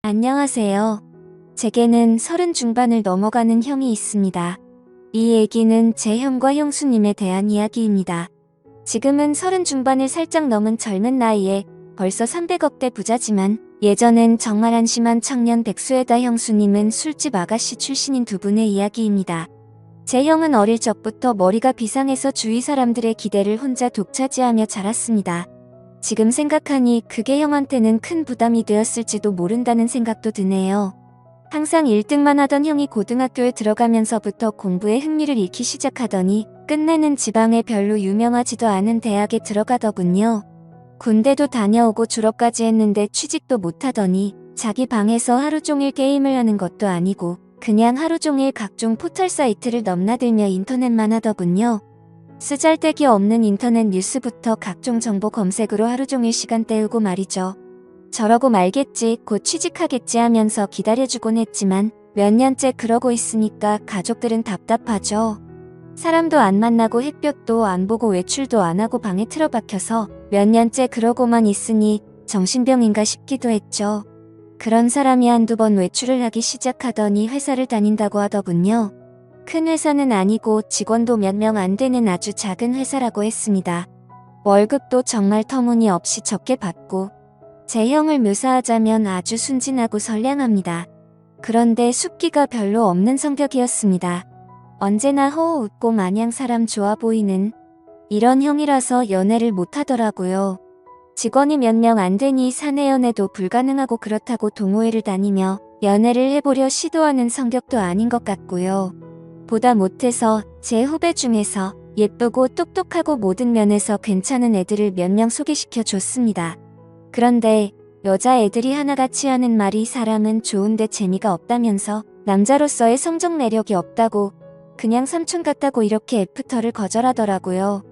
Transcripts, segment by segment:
안녕하세요. 제게는 30 중반을 넘어가는 형이 있습니다. 이 얘기는 제 형과 형수님에 대한 이야기입니다. 지금은 30 중반을 살짝 넘은 젊은 나이에 벌써 300억대 부자지만 예전엔 정말 한심한 청년 백수에다 형수님은 술집 아가씨 출신인 두 분의 이야기입니다. 제 형은 어릴 적부터 머리가 비상해서 주위 사람들의 기대를 혼자 독차지하며 자랐습니다. 지금 생각하니 그게 형한테는 큰 부담이 되었을지도 모른다는 생각도 드네요. 항상 1등만 하던 형이 고등학교에 들어가면서부터 공부에 흥미를 잃기 시작하더니 끝내는 지방에 별로 유명하지도 않은 대학에 들어가더군요. 군대도 다녀오고 졸업까지 했는데 취직도 못하더니 자기 방에서 하루 종일 게임을 하는 것도 아니고 그냥 하루 종일 각종 포털 사이트를 넘나들며 인터넷만 하더군요. 쓰잘데기 없는 인터넷 뉴스부터 각종 정보 검색으로 하루 종일 시간 때우고 말이죠. 저러고 말겠지, 곧 취직하겠지 하면서 기다려주곤 했지만 몇 년째 그러고 있으니까 가족들은 답답하죠. 사람도 안 만나고 햇볕도 안 보고 외출도 안 하고 방에 틀어박혀서 몇 년째 그러고만 있으니 정신병인가 싶기도 했죠. 그런 사람이 한두 번 외출을 하기 시작하더니 회사를 다닌다고 하더군요. 큰 회사는 아니고 직원도 몇 명 안 되는 아주 작은 회사라고 했습니다. 월급도 정말 터무니없이 적게 받고 제 형을 묘사하자면 아주 순진하고 선량합니다. 그런데 숫기가 별로 없는 성격이었습니다. 언제나 허허 웃고 마냥 사람 좋아 보이는 이런 형이라서 연애를 못하더라고요. 직원이 몇 명 안 되니 사내 연애도 불가능하고 그렇다고 동호회를 다니며 연애를 해보려 시도하는 성격도 아닌 것 같고요. 보다 못해서 제 후배 중에서 예쁘고 똑똑하고 모든 면에서 괜찮은 애들을 몇 명 소개시켜 줬습니다. 그런데 여자애들이 하나같이 하는 말이 사람은 좋은데 재미가 없다면서 남자로서의 성적 매력이 없다고 그냥 삼촌 같다고 이렇게 애프터를 거절하더라고요.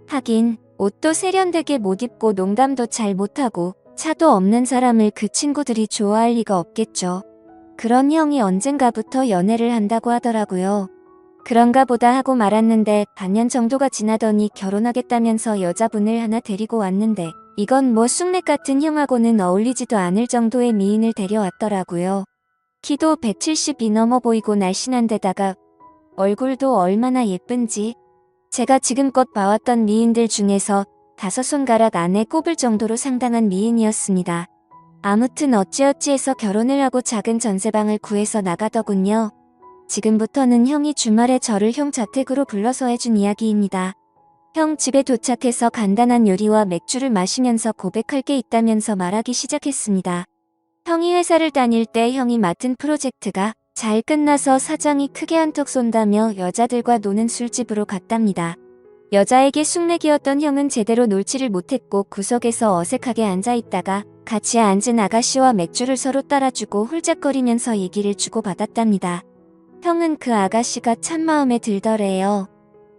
하긴 옷도 세련되게 못 입고 농담도 잘 못하고 차도 없는 사람을 그 친구들이 좋아할 리가 없겠죠. 그런 형이 언젠가부터 연애를 한다고 하더라고요. 그런가 보다 하고 말았는데 반년 정도가 지나더니 결혼하겠다면서 여자분을 하나 데리고 왔는데 이건 뭐 쑥맥 같은 형하고는 어울리지도 않을 정도의 미인을 데려왔더라고요. 키도 172 넘어 보이고 날씬한 데다가 얼굴도 얼마나 예쁜지 제가 지금껏 봐왔던 미인들 중에서 5손가락 안에 꼽을 정도로 상당한 미인이었습니다. 아무튼 어찌어찌해서 결혼을 하고 작은 전세방을 구해서 나가더군요. 지금부터는 형이 주말에 저를 형 자택으로 불러서 해준 이야기입니다. 형 집에 도착해서 간단한 요리와 맥주를 마시면서 고백할 게 있다면서 말하기 시작했습니다. 형이 회사를 다닐 때 형이 맡은 프로젝트가 잘 끝나서 사장이 크게 한턱 쏜다며 여자들과 노는 술집으로 갔답니다. 여자에게 숙맥이었던 형은 제대로 놀지를 못했고 구석에서 어색하게 앉아있다가 같이 앉은 아가씨와 맥주를 서로 따라주고 홀짝거리면서 얘기를 주고받았답니다. 형은 그 아가씨가 참 마음에 들더래요.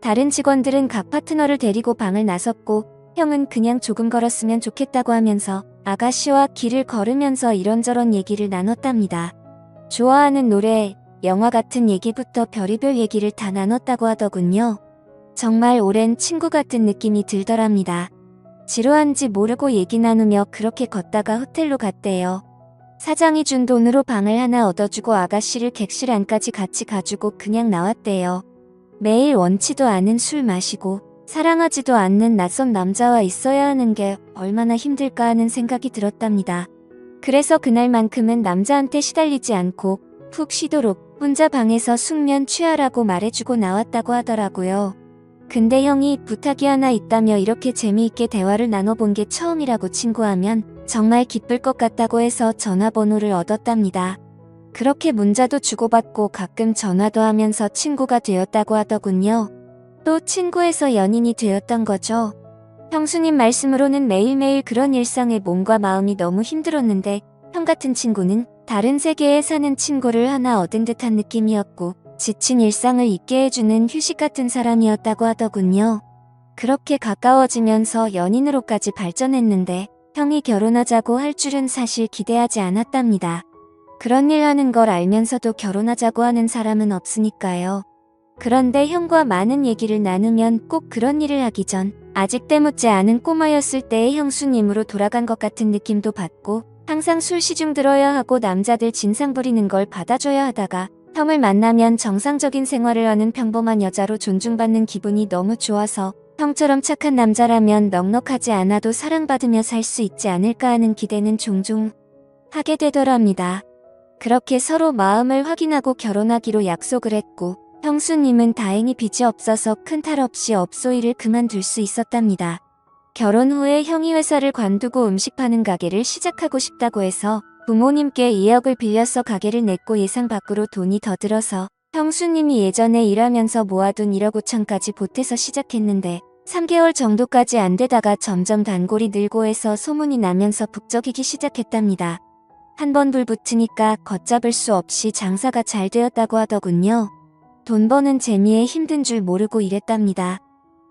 다른 직원들은 각 파트너를 데리고 방을 나섰고 형은 그냥 조금 걸었으면 좋겠다고 하면서 아가씨와 길을 걸으면서 이런저런 얘기를 나눴답니다. 좋아하는 노래, 영화 같은 얘기부터 별의별 얘기를 다 나눴다고 하더군요. 정말 오랜 친구 같은 느낌이 들더랍니다. 지루한지 모르고 얘기 나누며 그렇게 걷다가 호텔로 갔대요. 사장이 준 돈으로 방을 하나 얻어주고 아가씨를 객실 안까지 같이 가주고 그냥 나왔대요. 매일 원치도 않은 술 마시고 사랑하지도 않는 낯선 남자와 있어야 하는 게 얼마나 힘들까 하는 생각이 들었답니다. 그래서 그날만큼은 남자한테 시달리지 않고 푹 쉬도록 혼자 방에서 숙면 취하라고 말해주고 나왔다고 하더라고요. 근데 형이 부탁이 하나 있다며 이렇게 재미있게 대화를 나눠본 게 처음이라고 친구하면 정말 기쁠 것 같다고 해서 전화번호를 얻었답니다. 그렇게 문자도 주고받고 가끔 전화도 하면서 친구가 되었다고 하더군요. 또 친구에서 연인이 되었던 거죠. 형수님 말씀으로는 매일매일 그런 일상에 몸과 마음이 너무 힘들었는데 형 같은 친구는 다른 세계에 사는 친구를 하나 얻은 듯한 느낌이었고 지친 일상을 잊게 해주는 휴식 같은 사람이었다고 하더군요. 그렇게 가까워지면서 연인으로까지 발전했는데 형이 결혼하자고 할 줄은 사실 기대하지 않았답니다. 그런 일 하는 걸 알면서도 결혼하자고 하는 사람은 없으니까요. 그런데 형과 많은 얘기를 나누면 꼭 그런 일을 하기 전 아직 때묻지 않은 꼬마였을 때의 형수님으로 돌아간 것 같은 느낌도 받고 항상 술 시중 들어야 하고 남자들 진상 부리는 걸 받아줘야 하다가 형을 만나면 정상적인 생활을 하는 평범한 여자로 존중받는 기분이 너무 좋아서 형처럼 착한 남자라면 넉넉하지 않아도 사랑받으며 살 수 있지 않을까 하는 기대는 종종 하게 되더랍니다. 그렇게 서로 마음을 확인하고 결혼하기로 약속을 했고 형수님은 다행히 빚이 없어서 큰 탈 없이 업소일을 그만둘 수 있었답니다. 결혼 후에 형이 회사를 관두고 음식 파는 가게를 시작하고 싶다고 해서 부모님께 2억을 빌려서 가게를 냈고 예상 밖으로 돈이 더 들어서 형수님이 예전에 일하면서 모아둔 1억 5천까지 보태서 시작했는데 3개월 정도까지 안 되다가 점점 단골이 늘고 해서 소문이 나면서 북적이기 시작했답니다. 한 번 불 붙으니까 걷잡을 수 없이 장사가 잘 되었다고 하더군요. 돈 버는 재미에 힘든 줄 모르고 일했답니다.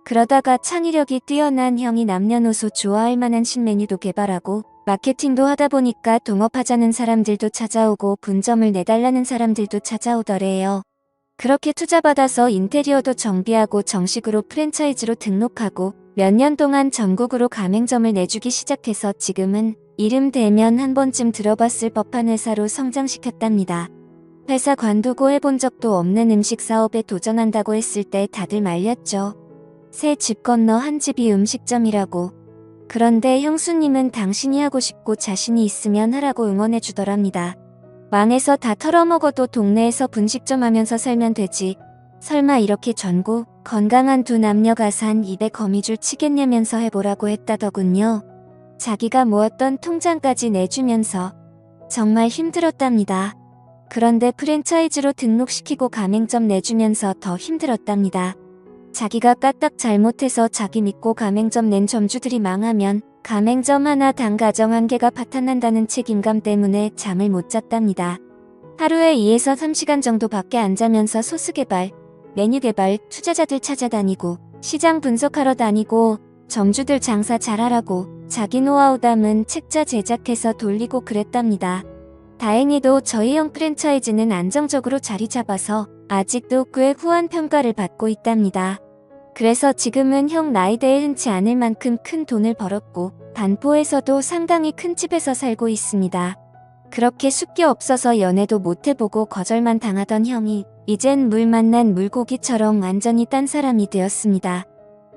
그러다가 창의력이 뛰어난 형이 남녀노소 좋아할 만한 신메뉴도 개발하고 마케팅도 하다 보니까 동업하자는 사람들도 찾아오고 분점을 내달라는 사람들도 찾아오더래요. 그렇게 투자받아서 인테리어도 정비하고 정식으로 프랜차이즈로 등록하고 몇 년 동안 전국으로 가맹점을 내주기 시작해서 지금은 이름 대면 한 번쯤 들어봤을 법한 회사로 성장시켰답니다. 회사 관두고 해본 적도 없는 음식 사업에 도전한다고 했을 때 다들 말렸죠. 새 집 건너 한 집이 음식점이라고. 그런데 형수님은 당신이 하고 싶고 자신이 있으면 하라고 응원해 주더랍니다. 망해서 다 털어먹어도 동네에서 분식점 하면서 살면 되지. 설마 이렇게 전고 건강한 두 남녀가 산 입에 거미줄 치겠냐면서 해보라고 했다더군요. 자기가 모았던 통장까지 내주면서 정말 힘들었답니다. 그런데 프랜차이즈로 등록시키고 가맹점 내주면서 더 힘들었답니다. 자기가 까딱 잘못해서 자기 믿고 가맹점 낸 점주들이 망하면 가맹점 하나 당 가정 한 개가 파탄난다는 책임감 때문에 잠을 못 잤답니다. 하루에 2에서 3시간 정도 밖에 안 자면서 소스 개발, 메뉴 개발, 투자자들 찾아다니고 시장 분석하러 다니고 점주들 장사 잘하라고 자기 노하우 담은 책자 제작해서 돌리고 그랬답니다. 다행히도 저희 형 프랜차이즈는 안정적으로 자리 잡아서 아직도 꽤 후한 평가를 받고 있답니다. 그래서 지금은 형 나이대에 흔치 않을 만큼 큰 돈을 벌었고 반포에서도 상당히 큰 집에서 살고 있습니다. 그렇게 숫기 없어서 연애도 못 해보고 거절만 당하던 형이 이젠 물 만난 물고기처럼 완전히 딴 사람이 되었습니다.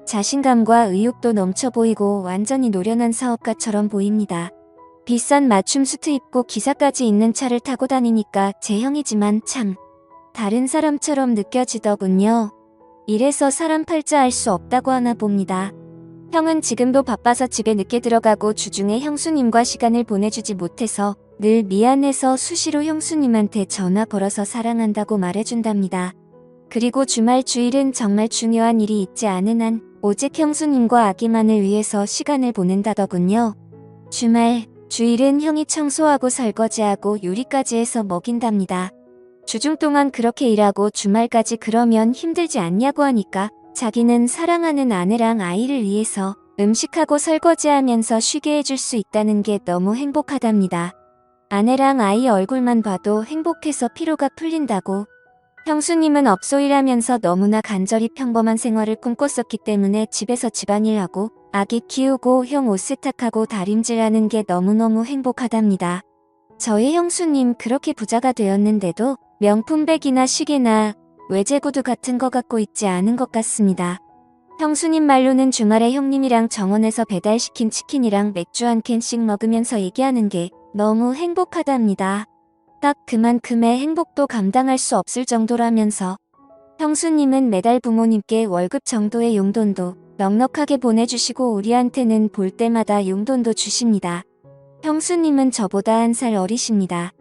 자신감과 의욕도 넘쳐 보이고 완전히 노련한 사업가처럼 보입니다. 비싼 맞춤 수트 입고 기사까지 있는 차를 타고 다니니까 제 형이지만 참 다른 사람처럼 느껴지더군요. 이래서 사람 팔자 알 수 없다고 하나 봅니다. 형은 지금도 바빠서 집에 늦게 들어가고 주중에 형수님과 시간을 보내주지 못해서 늘 미안해서 수시로 형수님한테 전화 걸어서 사랑한다고 말해준답니다. 그리고 주말 주일은 정말 중요한 일이 있지 않은 한 오직 형수님과 아기만을 위해서 시간을 보낸다더군요. 주말, 주일은 형이 청소하고 설거지하고 요리까지 해서 먹인답니다. 주중 동안 그렇게 일하고 주말까지 그러면 힘들지 않냐고 하니까 자기는 사랑하는 아내랑 아이를 위해서 음식하고 설거지하면서 쉬게 해줄 수 있다는 게 너무 행복하답니다. 아내랑 아이 얼굴만 봐도 행복해서 피로가 풀린다고. 형수님은 업소일하면서 너무나 간절히 평범한 생활을 꿈꿨었기 때문에 집에서 집안일하고 아기 키우고 형 옷 세탁하고 다림질하는 게 너무너무 행복하답니다. 저희 형수님 그렇게 부자가 되었는데도 명품백이나 시계나 외제구두 같은 거 갖고 있지 않은 것 같습니다. 형수님 말로는 주말에 형님이랑 정원에서 배달시킨 치킨이랑 맥주 한 캔씩 먹으면서 얘기하는 게 너무 행복하답니다. 딱 그만큼의 행복도 감당할 수 없을 정도라면서 형수님은 매달 부모님께 월급 정도의 용돈도 넉넉하게 보내주시고 우리한테는 볼 때마다 용돈도 주십니다. 형수님은 저보다 1살 어리십니다.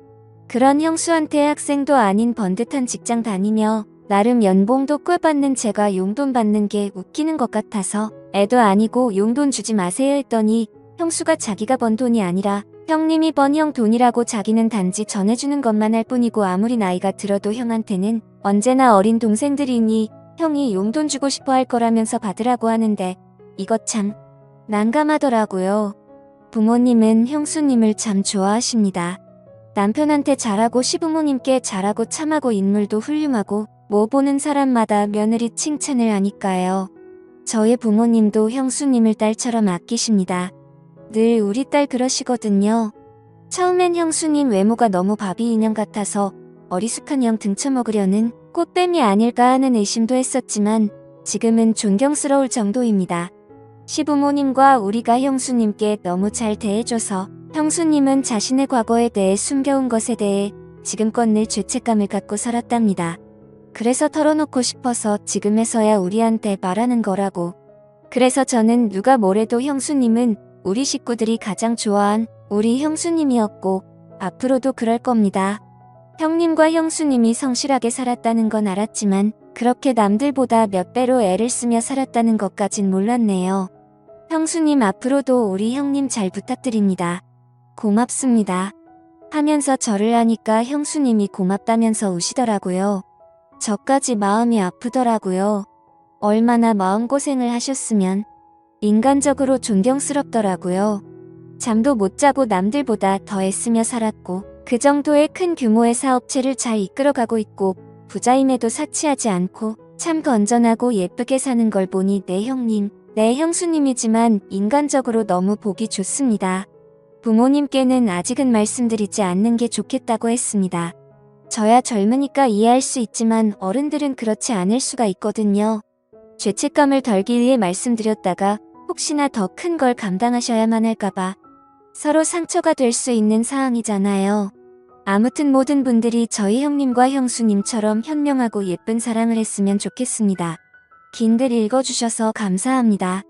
그런 형수한테 학생도 아닌 번듯한 직장 다니며 나름 연봉도 꽤 받는 제가 용돈 받는 게 웃기는 것 같아서 애도 아니고 용돈 주지 마세요 했더니 형수가 자기가 번 돈이 아니라 형님이 번 형 돈이라고 자기는 단지 전해주는 것만 할 뿐이고 아무리 나이가 들어도 형한테는 언제나 어린 동생들이니 형이 용돈 주고 싶어 할 거라면서 받으라고 하는데 이것 참 난감하더라고요. 부모님은 형수님을 참 좋아하십니다. 남편한테 잘하고 시부모님께 잘하고 참하고 인물도 훌륭하고 뭐 보는 사람마다 며느리 칭찬을 하니까요. 저의 부모님도 형수님을 딸처럼 아끼십니다. 늘 우리 딸 그러시거든요. 처음엔 형수님 외모가 너무 바비 인형 같아서 어리숙한 형 등쳐먹으려는 꽃뱀이 아닐까 하는 의심도 했었지만 지금은 존경스러울 정도입니다. 시부모님과 우리가 형수님께 너무 잘 대해줘서 형수님은 자신의 과거에 대해 숨겨온 것에 대해 지금껏 늘 죄책감을 갖고 살았답니다. 그래서 털어놓고 싶어서 지금에서야 우리한테 말하는 거라고. 그래서 저는 누가 뭐래도 형수님은 우리 식구들이 가장 좋아한 우리 형수님이었고 앞으로도 그럴 겁니다. 형님과 형수님이 성실하게 살았다는 건 알았지만 그렇게 남들보다 몇 배로 애를 쓰며 살았다는 것까진 몰랐네요. 형수님 앞으로도 우리 형님 잘 부탁드립니다. 고맙습니다. 하면서 절을 하니까 형수님이 고맙다면서 우시더라고요. 저까지 마음이 아프더라고요. 얼마나 마음고생을 하셨으면. 인간적으로 존경스럽더라고요. 잠도 못 자고 남들보다 더 애쓰며 살았고 그 정도의 큰 규모의 사업체를 잘 이끌어가고 있고 부자임에도 사치하지 않고 참 건전하고 예쁘게 사는 걸 보니 내 형님, 내 형수님이지만 인간적으로 너무 보기 좋습니다. 부모님께는 아직은 말씀드리지 않는 게 좋겠다고 했습니다. 저야 젊으니까 이해할 수 있지만 어른들은 그렇지 않을 수가 있거든요. 죄책감을 덜기 위해 말씀드렸다가 혹시나 더 큰 걸 감당하셔야만 할까봐 서로 상처가 될 수 있는 상황이잖아요. 아무튼 모든 분들이 저희 형님과 형수님처럼 현명하고 예쁜 사랑을 했으면 좋겠습니다. 긴 글 읽어주셔서 감사합니다.